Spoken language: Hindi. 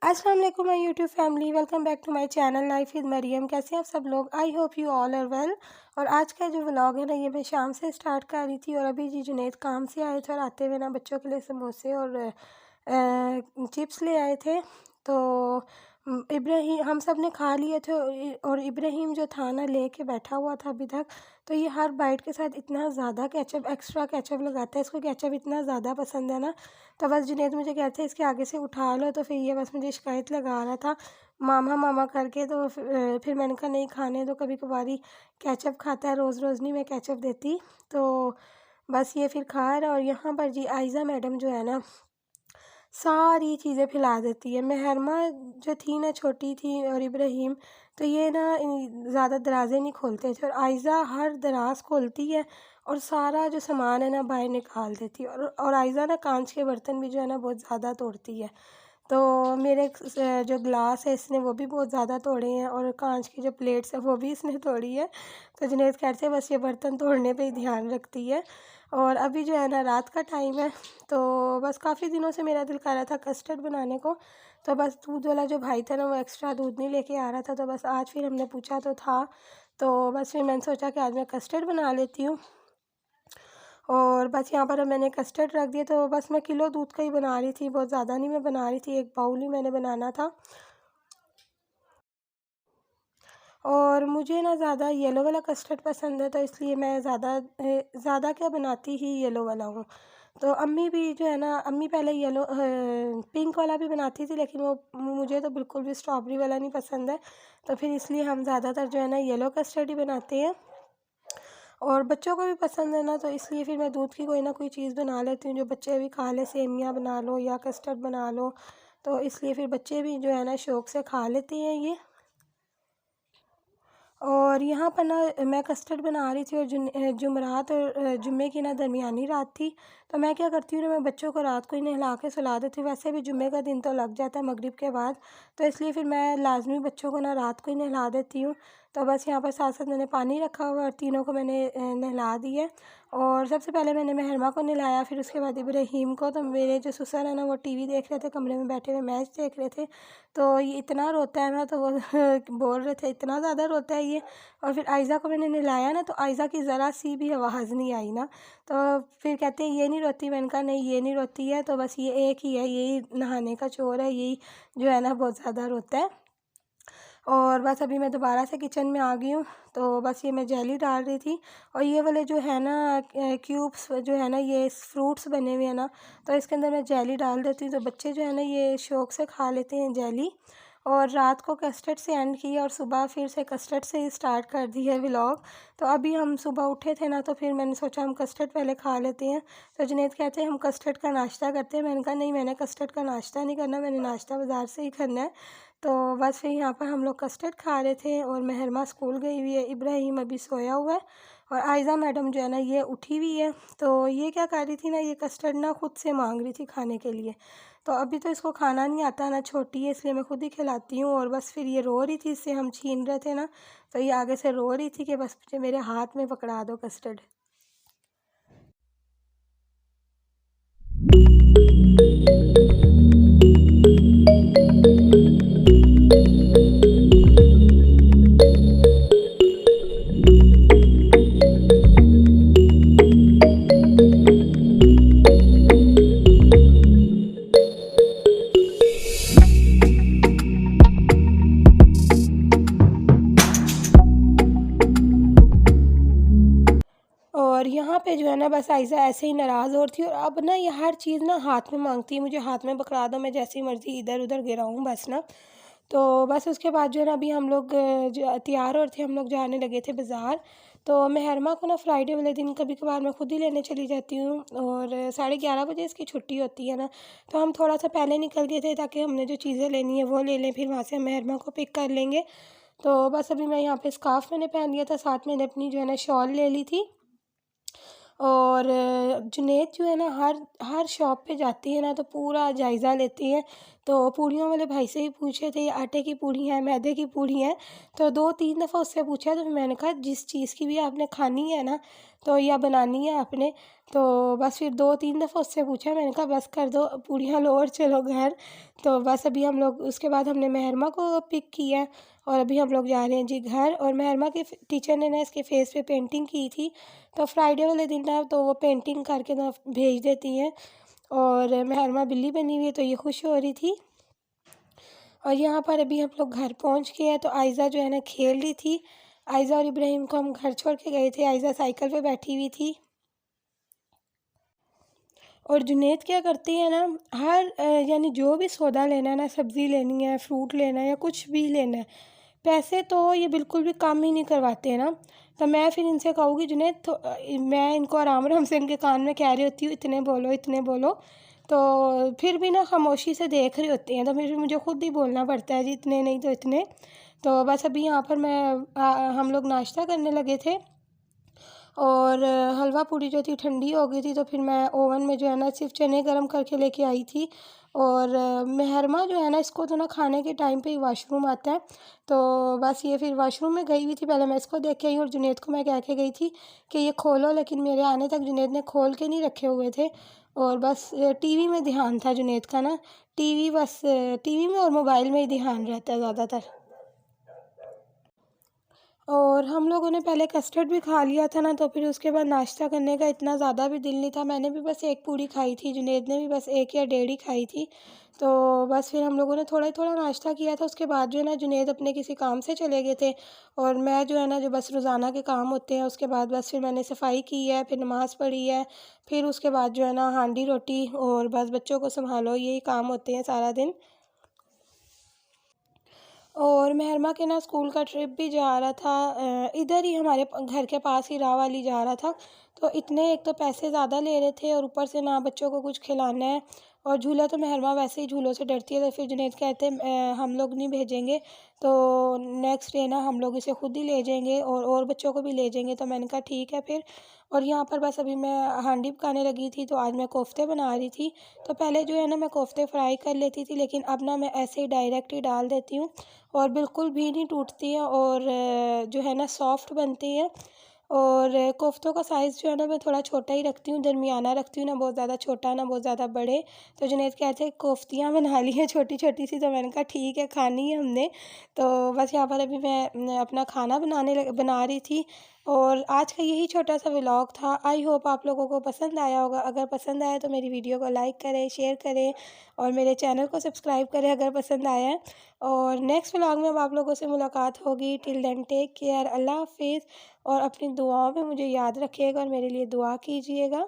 अस्सलाम वालेकुम my YouTube family, welcome back to my channel life with Mariam. कैसे हैं आप सब लोग? I hope you all are well. और आज का जो व्लॉग है ना, ये मैं शाम से स्टार्ट कर रही थी और अभी जी जुनैद काम से आए थे और आते हुए ना बच्चों के लिए समोसे और चिप्स ले आए थे। तो इब्राहिम, हम सब ने खा लिए थे और इब्राहिम जो था ना लेके बैठा हुआ था अभी तक। तो ये हर बाइट के साथ इतना ज़्यादा केचप, एक्स्ट्रा केचप लगाता है, इसको केचप इतना ज़्यादा पसंद है ना। तो बस जुनैद मुझे कहते हैं इसके आगे से उठा लो, तो फिर ये बस मुझे शिकायत लगा रहा था मामा मामा करके। तो फिर मैंने कहा नहीं खाने दो, कभी कभारी केचप खाता है, रोज़ रोज़ नहीं मैं केचप देती। तो बस ये फिर खा रहा। और यहाँ पर जी आयज़ा मैडम जो है ना सारी चीज़ें फैला देती है। महरमा जो थी ना छोटी थी और इब्राहिम, तो ये ना ज़्यादा दराज़ें नहीं खोलते थे और आयज़ा हर दराज खोलती है और सारा जो सामान है ना बाहर निकाल देती है। और आयज़ा ना कांच के बर्तन भी जो है ना बहुत ज़्यादा तोड़ती है। तो मेरे जो ग्लास है इसने वो भी बहुत ज़्यादा तोड़े हैं और कांच की जो प्लेट्स है वो भी इसने तोड़ी है। तो जुनैद कहते हैं बस ये बर्तन तोड़ने पे ही ध्यान रखती है। और अभी जो है ना रात का टाइम है, तो बस काफ़ी दिनों से मेरा दिल कर रहा था कस्टर्ड बनाने को। तो बस दूध वाला जो भाई था ना वो एक्स्ट्रा दूध नहीं लेके आ रहा था, तो बस आज फिर हमने पूछा तो था। तो बस फिर मैंने सोचा कि आज मैं कस्टर्ड बना लेती हूँ। और बस यहाँ पर मैंने कस्टर्ड रख दिया। तो बस मैं किलो दूध का ही बना रही थी, बहुत ज़्यादा नहीं मैं बना रही थी, एक बाउल ही मैंने बनाना था। और मुझे ना ज़्यादा येलो वाला कस्टर्ड पसंद है, तो इसलिए मैं ज़्यादा क्या बनाती ही येलो वाला हूँ। तो अम्मी भी जो है ना, अम्मी पहले येलो पिंक वाला भी बनाती थी, लेकिन वो मुझे तो बिल्कुल भी स्ट्रॉबेरी वाला नहीं पसंद है। तो फिर इसलिए हम ज़्यादातर जो है ना येलो कस्टर्ड ही बनाते हैं और बच्चों को भी पसंद है ना, तो इसलिए फिर मैं दूध की कोई ना कोई चीज़ बना लेती हूँ जो बच्चे भी खा लें। सेमियाँ बना लो या कस्टर्ड बना लो, तो इसलिए फिर बच्चे भी जो है ना शौक़ से खा लेते हैं ये। और यहाँ पर ना मैं कस्टर्ड बना रही थी और जुमरात और जुम्मे की ना दरमियानी रात थी। तो मैं क्या करती हूँ ना, मैं बच्चों को रात को ही नहला के सुला देती हूँ। वैसे भी जुम्मे का दिन तो लग जाता है मगरिब के बाद, तो इसलिए फिर मैं लाजमी बच्चों को ना रात को ही नहला देती हूँ। तो बस यहाँ पर साथ साथ मैंने पानी रखा हुआ और तीनों को मैंने नहला दिया। और सबसे पहले मैंने महरमा को नहलाया, फिर उसके बाद इब्राहिम को। तो मेरे जो ससुर है ना वो टीवी देख रहे थे, कमरे में बैठे हुए मैच देख रहे थे। तो ये इतना रोता है ना, तो वो बोल रहे थे इतना ज़्यादा रोता है ये। और फिर आयज़ा को मैंने नहलाया ना, तो आयज़ा की ज़रा सी भी आवाज़ नहीं आई ना। तो फिर कहते हैं ये नहीं रोती। मैंने कहा नहीं ये नहीं रोती है, तो बस ये एक ही है, यही नहाने का चोर है, यही जो है ना बहुत ज़्यादा रोता है। और बस अभी मैं दोबारा से किचन में आ गई हूँ। तो बस ये मैं जेली डाल रही थी और ये वाले जो है ना क्यूब्स जो है ना, ये फ्रूट्स बने हुए हैं ना, तो इसके अंदर मैं जेली डाल देती हूँ। तो बच्चे जो है ना ये शौक़ से खा लेते हैं जेली। और रात को कस्टर्ड से एंड किया और सुबह फिर से कस्टर्ड से ही स्टार्ट कर दी है व्लॉग। तो अभी हम सुबह उठे थे ना, तो फिर मैंने सोचा हम कस्टर्ड पहले खा लेते हैं। तो जुनैद कहते हैं हम कस्टर्ड का नाश्ता करते हैं। मैंने कहा नहीं, मैंने कस्टर्ड का नाश्ता नहीं करना, मैंने नाश्ता बाज़ार से ही करना है। तो बस फिर यहाँ पर हम लोग कस्टर्ड खा रहे थे और महरमा स्कूल गई हुई है, इब्राहिम अभी सोया हुआ है और आयज़ा मैडम जो है ना ये उठी हुई है। तो ये क्या कर रही थी ना, ये कस्टर्ड ना खुद से मांग रही थी खाने के लिए। तो अभी तो इसको खाना नहीं आता ना, छोटी है इसलिए मैं खुद ही खिलाती हूँ। और बस फिर ये रो रही थी, इससे हम छीन रहे थे ना, तो ये आगे से रो रही थी कि बस मुझे मेरे हाथ में पकड़ा दो कस्टर्ड। और यहाँ पे जो है ना बस आयज़ा ऐसे ही नाराज़ होती है और अब ना ये हर चीज़ ना हाथ में मांगती है, मुझे हाथ में पकड़ा दो, मैं जैसी मर्ज़ी इधर उधर गिराऊँ बस ना। तो बस उसके बाद जो है ना अभी हम लोग जो तैयार हो थे, हम लोग जाने लगे थे बाज़ार। तो महरमा को ना फ्राइडे वाले दिन कभी कभार मैं खुद ही लेने चली जाती हूँ और 11:30 बजे इसकी छुट्टी होती है ना, तो हम थोड़ा सा पहले निकल गए थे ताकि हमने जो चीज़ें लेनी है वो ले लें, फिर वहाँ से हम महरमा को पिक कर लेंगे। तो बस अभी मैं यहाँ पे स्कार्फ़ मैंने पहन लिया था, साथ मैंने अपनी जो है ना शॉल ले ली थी। और जुनैद जो है ना हर हर शॉप पे जाती है ना तो पूरा जायज़ा लेती है तो पूड़ियों वाले भाई से भी पूछे थे, ये आटे की पूड़ी हैं, मैदे की पूड़ी हैं। तो 2-3 दफ़ा उससे पूछा, तो फिर मैंने कहा जिस चीज़ की भी आपने खानी है ना, तो या बनानी है आपने, तो बस फिर 2-3 दफ़ा उससे पूछा। मैंने कहा बस कर दो पूड़ियाँ लो और चलो घर। तो बस अभी हम लोग उसके बाद हमने महरमा को पिक किया है और अभी हम लोग जा रहे हैं जी घर। और महरमा के टीचर ने ना इसके फेस पे पेंटिंग की थी, तो फ्राइडे वाले दिन ना तो वो पेंटिंग करके ना भेज देती हैं। और महरमा बिल्ली बनी हुई है, तो ये खुश हो रही थी। और यहाँ पर अभी हम लोग घर पहुँच गए हैं। तो आयज़ा जो है ना खेल रही थी। आयज़ा और इब्राहिम को हम घर छोड़ के गए थे। आयज़ा साइकिल पे बैठी हुई थी। और जुनैद क्या करती है ना, हर यानी जो भी सौदा लेना है ना, सब्ज़ी लेनी है, फ्रूट लेना है या कुछ भी लेना है, पैसे तो ये बिल्कुल भी कम ही नहीं करवाते हैं ना। तो मैं फिर इनसे कहूँगी जुनैद, तो मैं इनको आराम आराम से इनके कान में कह रही होती हूँ इतने बोलो इतने बोलो, तो फिर भी ना खामोशी से देख रही होती हैं। तो फिर मुझे खुद ही बोलना पड़ता है जी इतने नहीं तो इतने। तो बस अभी यहाँ पर हम लोग नाश्ता करने लगे थे। और हलवा पूड़ी जो थी ठंडी हो गई थी, तो फिर मैं ओवन में जो है ना सिर्फ चने गरम करके लेके आई थी। और महरमा जो है ना, इसको तो ना खाने के टाइम पे ही वॉशरूम आता है। तो बस ये फिर वॉशरूम में गई हुई थी, पहले मैं इसको देख के आई और जुनैद को मैं कह के गई थी कि ये खोलो, लेकिन मेरे आने तक जुनैद ने खोल के नहीं रखे हुए थे। और बस टीवी में ध्यान था जुनैद का ना, टीवी में और मोबाइल में ही ध्यान रहता है ज़्यादातर। और हम लोगों ने पहले कस्टर्ड भी खा लिया था ना, तो फिर उसके बाद नाश्ता करने का इतना ज़्यादा भी दिल नहीं था। मैंने भी बस एक पूड़ी खाई थी, जुनैद ने भी बस 1 या डेढ़ ही खाई थी। तो बस फिर हम लोगों ने थोड़ा ही थोड़ा नाश्ता किया था। उसके बाद जो है ना जुनैद अपने किसी काम से चले गए थे। और मैं जो है ना, जो बस रोज़ाना के काम होते हैं, उसके बाद बस फिर मैंने सफाई की है, फिर नमाज़ पढ़ी है, फिर उसके बाद जो है ना हांडी रोटी और बस बच्चों को संभालो, यही काम होते हैं सारा दिन। और महरमा के ना स्कूल का ट्रिप भी जा रहा था, इधर ही हमारे घर के पास ही राह वाली जा रहा था। तो इतने एक तो पैसे ज़्यादा ले रहे थे और ऊपर से ना बच्चों को कुछ खिलाना है। और झूला तो महरमा वैसे ही झूलों से डरती है, तो फिर जुनैद कहते हम लोग नहीं भेजेंगे, तो नेक्स्ट डे ना हम लोग इसे खुद ही ले जाएंगे और बच्चों को भी ले जाएंगे। तो मैंने कहा ठीक है फिर। और यहाँ पर बस अभी मैं हांडी पकाने लगी थी, तो आज मैं कोफ्ते बना रही थी। तो पहले जो है ना मैं कोफ्ते फ्राई कर लेती थी, लेकिन अब ना मैं ऐसे ही डायरेक्ट ही डाल देती हूँ और बिल्कुल भी नहीं टूटती हैं और जो है ना सॉफ्ट बनती है। और कोफ्तों का साइज़ जो है ना मैं थोड़ा छोटा ही रखती हूँ, दरमियाना रखती हूँ, ना बहुत ज़्यादा छोटा ना बहुत ज़्यादा बड़े। तो जुनैद कहते हैं कोफ्तियाँ बना ली हैं छोटी छोटी सी, तो मैंने कहा ठीक है खानी है हमने। तो बस यहाँ पर अभी मैं अपना खाना बना रही थी। और आज का यही छोटा सा व्लॉग था। आई होप आप लोगों को पसंद आया होगा। अगर पसंद आया तो मेरी वीडियो को लाइक करें, शेयर करें और मेरे चैनल को सब्सक्राइब करें अगर पसंद आया है। और नेक्स्ट व्लॉग में अब आप लोगों से मुलाकात होगी। टिल देन टेक केयर, अल्लाह हाफिज़। और अपनी दुआओं में मुझे याद रखिएगा और मेरे लिए दुआ कीजिएगा।